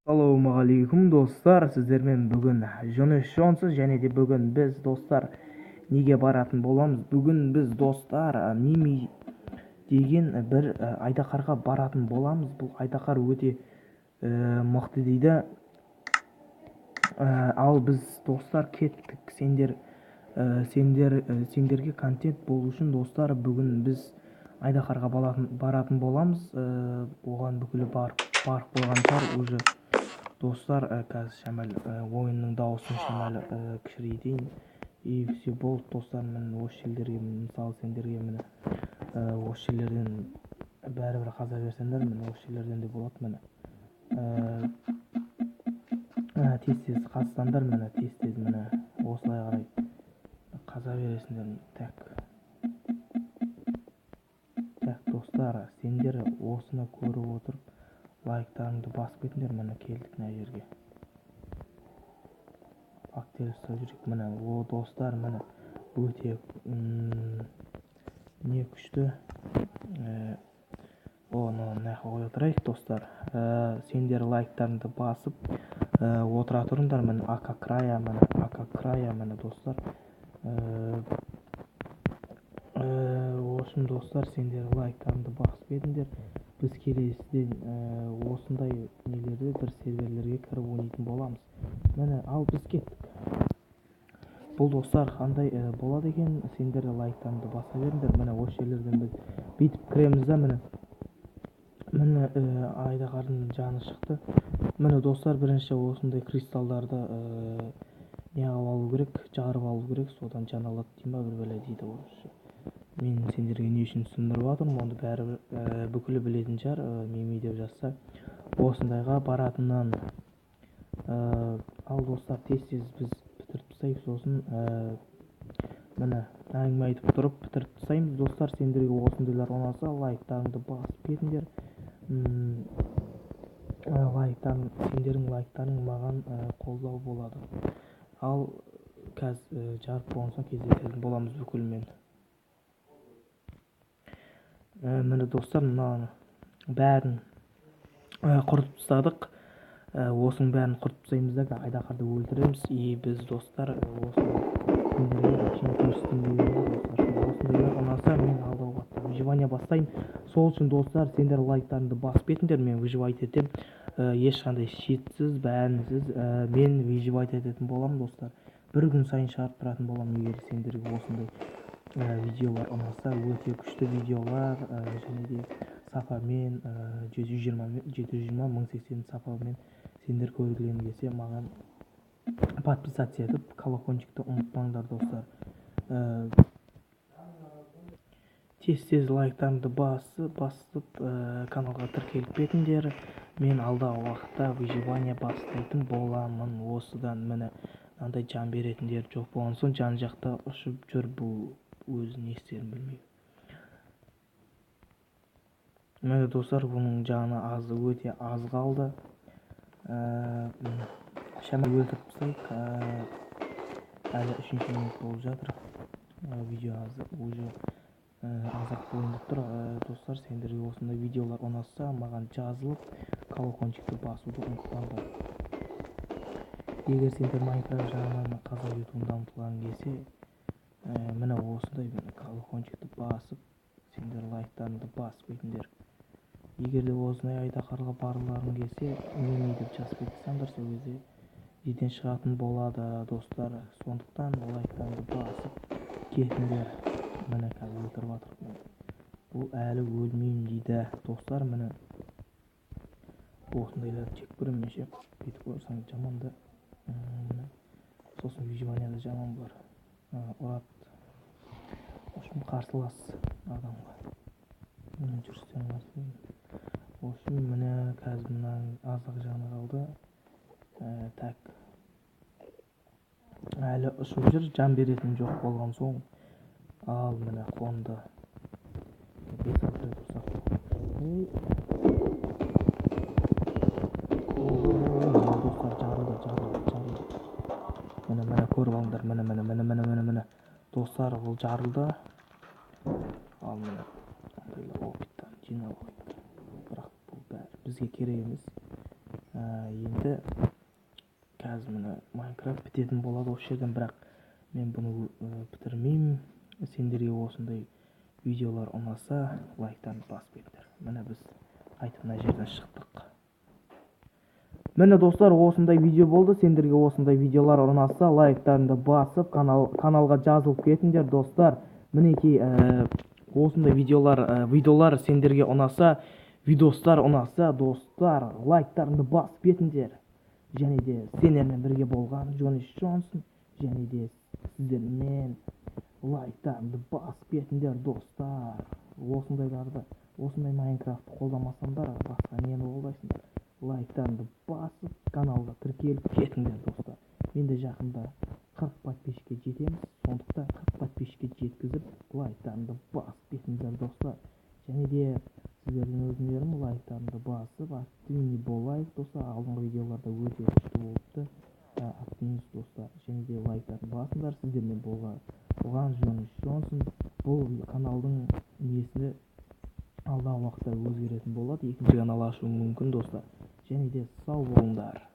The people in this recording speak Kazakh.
Ассалаумағалейкум достар, сіздермен бүгін Жəне және де бүгін біз достар неге баратын боламыз? Бүгін біз достар Мими деген бір Айдахарға баратын боламыз. Бұл Айдахар өте мықты дейді. Ал біз достар кеттік. Сендерге контент болу үшін достар бүгін біз Айдахарға баратын боламыз. Оған бүкілі барып қойған шығар уже. Достар, қазір шамалы ойынның дауысын шамалы кішірейтейін. И все болды достар, мен осы жерлерге мысалы сендерге міне осы жерлерден бәрібір қаза берсеңдер, міне осы жерлерден де болады. Міне тез қазсаңдар, міне тез міне осылай қарай қаза бересіңдер. Так достар, сендер осыны көріп отырып лайктарыңды басып кетіңдер. Міне келдік мына жерге. Актер ұстап жүрек. Міне о достар, міне өте не күшті. Оны мына қоя тұрайық достар. Сендер лайктарыңды басып отыра тұрыңдар. Міне ака края, міне достар. Осым достар, сендер лайктарыңды басып кетіңдер. Біз келесіден осындай нелерде бір серверлерге кіріп ойнайтын боламыз. Міне, ал біз кеттік. Бұл достар қандай болады екен? Сендер лайктарыңды баса беріңдер. Міне осы жерлерден біз бүйтіп кіреміз да, міне Айдахардың жаны шықты. Міне достар, бірінші осындай кристалдарды не қылып алу керек, жарып алу керек, содан жан алады дейм ба, бір бәле дейді орысша. Мен сендерге не үшін түсіндіріп жатырмын, оны бәрі бүкілі білетін шығар. Мими деп жазса осындайға баратынын. Ал достар, тез біз бітіріп тастайық, сосын міне әңгіме айтып тұрып бітіріп тастаймыз. Достар, сендерге осындайлар ұнаса лайктарыңды басып кетіңдер. Сендердің лайктарың маған қолдау болады. Ал қазір жарып болған соң кездесетін боламыз бүкілмен. Міне достар, мынаны бәрін құртып тастадық. Осының бәрін құртып тастаймыз да Айдахарды өлтіреміз. И біз достар осындайлар ұнаса мен алдауға выживания бастаймын. Сол үшін достар, сендер лайктарыңды басып кетіңдер. Мен выживать етем. Ешқандай шетсіз, бәрінсіз мен выживать ететін боламын достар. Бір күн сайын шығарып тұратын боламын. Егер сендерге осындай видеолар ұнаса, өте күшті видеолар, және де сапамен 720 1080 сапамен сендер көргілерің келсе, маған подписаться етіп колокольчикті ұмытпаңдар достар. Тез лайктарыңды басып каналға тіркеліп кетіңдер. Мен алдағы уақытта выживания бастайтын боламын. Осыдан міне мынандай жан беретіндер жоқ болған соң жан жақта ұшып жүр, бұл өзі не істерін білмейді. Міне достар, бұның жаны өте аз қалды. Шамалы өлтіріп тастайық. Әлі 3-ші минут болып жатыр. Видео уже азақ болайын тұр. Достар, сендерге осындай видеолар ұнаса, маған жазылып колокольчикті басуды ұмытпаңдар. Егер сендер майнкрафт жағынан қазақ ютубын дамытылған келсе, міне осындай колокольчикті басып, сендер лайктарыңды басып кетіңдер. Егер де осындай Айдахарға баруларың келсе, Мими деп жазып кетсеңдер, сол кезде еден шығатын болады достар. Сондықтан лайктарыңды басып кетіңдер. Міне қазір өлтіріп жатырмын. Бұл әлі өлмеймін дейді достар. Міне осындайларды жек көремін. Менше бүйтіп көрсең жаман да. Сосын выживанияда жаман бар. Ұрады. Ошым қарсылас адамға. Жүрістерін қарсылайын. Ошым міне қазір мына азық жаны қалды. Так. Әлі ұшып жүр, жан беретін жоқ болған соң. Ал міне қонды. Достар, жарылды. Міне көріп алыңдар. Міне. Достар, бұл жарылды. Ал міне опыттан жинап алайық. Бірақ бұл бәрі бізге керек емес. енді қазір міне майнкрафт бітетін болады осы жерден, бірақ мен бұны бітірмеймін. Сендерге осындай видеолар ұнаса, лайктарын басып кетіңдер. Міне біз қайтып мына жерден шықтық. Міне достар, осындай видео болды. Сендерге осындай видеолар ұнаса, лайктарыңды басып, каналға жазылып кетіңдер достар. Мінекей осындай видеолар сендерге ұнаса, видостар ұнаса, достар, лайктарыңды басып кетіңдер. Және де сендермен бірге болған Жəне және де сіздермен лайктарыңды басып кетіңдер достар. Осындай майнкрафтты қолдамасаңдар, басқа нені қолдайсыңдар? Лайктарыңды басып, каналға тіркеліп кетіңдер достар. Мен де жақында 40 подписчикке жетеміз. Сондықтан 40 подписчикке жеткізіп, лайктарыңды басып кетіңдер достар. Және де сіздердің өзіңдерің лайктарыңды басып, активный болайық достар. Алдыңғы видеоларда өте күшті болыпты. Активность достар. Және де лайктарын басыңдар. Сіздермен болған Жəне. Бұл каналдың несі алдағы уақытта өзгеретін болады. Екінші канал ашуым мүмкін достар. Және де сау болыңдар.